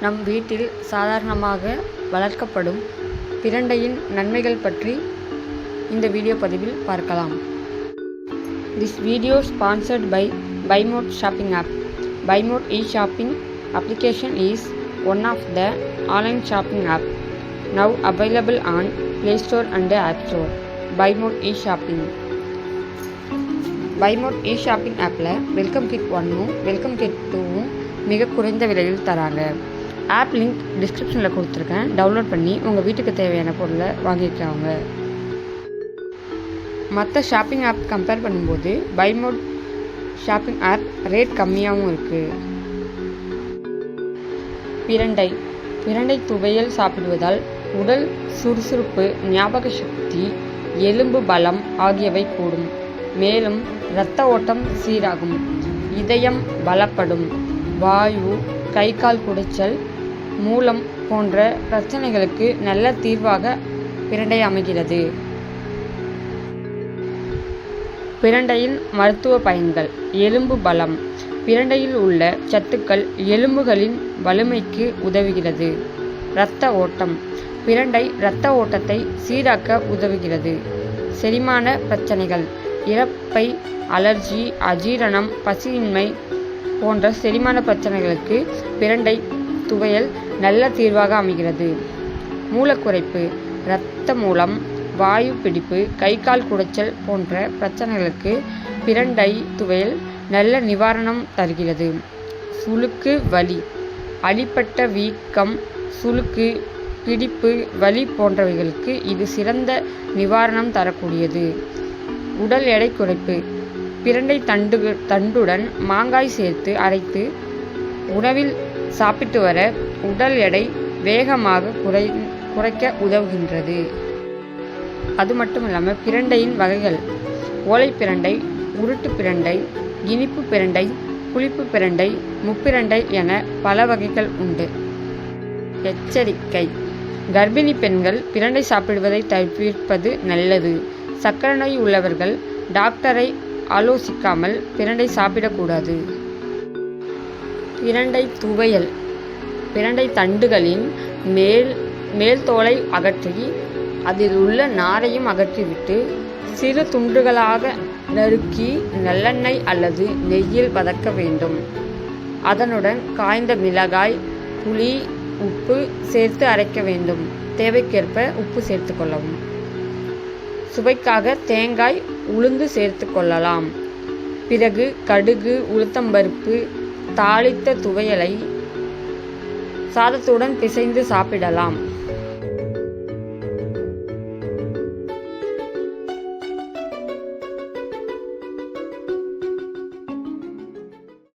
நம் வீட்டில் சாதாரணமாக வளர்க்கப்படும் பிரண்டையின் நன்மைகள் பற்றி இந்த வீடியோ பதிவில் பார்க்கலாம். This video sponsored by BuyMode shopping app. BuyMode e-shopping application is one of the online shopping app now available on Play Store and App Store. BuyMode e-shopping. BuyMode e-shopping appல வெல்கம் கிட் 1ம் welcome kit 2ம் மிக குறைந்த விலையில் தராங்க. App link டிஸ்கிரிப்ஷனில் கொடுத்துருக்கேன். Download பண்ணி உங்கள் வீட்டுக்கு தேவையான பொருளை வாங்கிக்கிறாங்க. மற்ற ஷாப்பிங் ஆப் கம்பேர் பண்ணும்போது BuyMode ஷாப்பிங் ஆப் ரேட் கம்மியாகவும் இருக்குது. பிரண்டை துவையல் சாப்பிடுவதால் உடல் சுறுசுறுப்பு, ஞாபக சக்தி, எலும்பு பலம் ஆகியவை கூடும். மேலும் இரத்த ஓட்டம் சீராகும், இதயம் பலப்படும், வாயு, கை கால் குடைச்சல், மூலம் போன்ற பிரச்சனைகளுக்கு நல்ல தீர்வாக பிரண்டை அமைகிறது. பிரண்டையின் மருத்துவ பயன்கள். எலும்பு பலம். பிரண்டையில் உள்ள சத்துக்கள் எலும்புகளின் வலிமைக்கு உதவுகிறது. இரத்த ஓட்டம். பிரண்டை இரத்த ஓட்டத்தை சீராக்க உதவுகிறது. செரிமான பிரச்சனைகள். இரைப்பை, அலர்ஜி, அஜீரணம், பசியின்மை போன்ற செரிமான பிரச்சனைகளுக்கு பிரண்டை துவையல் நல்ல தீர்வாக அமைகிறது. மூலக்குறைப்பு. இரத்த மூலம், வாயு பிடிப்பு, கை கால் குடைச்சல் போன்ற பிரச்சனைகளுக்கு பிரண்டை துவையல் நல்ல நிவாரணம் தருகிறது. சுளுக்கு வலி. அடிபட்ட வீக்கம், சுளுக்கு, பிடிப்பு வலி போன்றவைகளுக்கு இது சிறந்த நிவாரணம் தரக்கூடியது. உடல் எடை குறைப்பு. பிரண்டை தண்டுடன் மாங்காய் சேர்த்து அரைத்து உணவில் சாப்பிட்டு வர உடல் எடை வேகமாக குறைக்க உதவுகின்றது. அது மட்டும் இல்லாமல் பிரண்டையின் வகைகள். ஓலை பிரண்டை, உருட்டு பிரண்டை, இனிப்பு பிரண்டை, புளிப்பு பிரண்டை, முப்பிரண்டை என பல வகைகள் உண்டு. எச்சரிக்கை. கர்ப்பிணி பெண்கள் பிரண்டை சாப்பிடுவதை தவிர்ப்பது நல்லது. சர்க்கரை நோய் உள்ளவர்கள் டாக்டரை ஆலோசிக்காமல் பிரண்டை சாப்பிடக்கூடாது. பிரண்டை துவையல். பிரண்டை தண்டுகளின் மேல் தோலை அகற்றி அதில் உள்ள நாரையும் அகற்றிவிட்டு சிறு துண்டுகளாக நறுக்கி நல்லெண்ணெய் அல்லது நெய்யில் வதக்க வேண்டும். அதனுடன் காய்ந்த மிளகாய், புளி, உப்பு சேர்த்து அரைக்க வேண்டும். தேவைக்கேற்ப உப்பு சேர்த்து கொள்ளவும். சுவைக்காக தேங்காய், உளுந்து சேர்த்து கொள்ளலாம். பிறகு கடுகு, உளுத்தம்பருப்பு தாளித்த துவையலை சாதத்துடன் பிசைந்து சாப்பிடலாம்.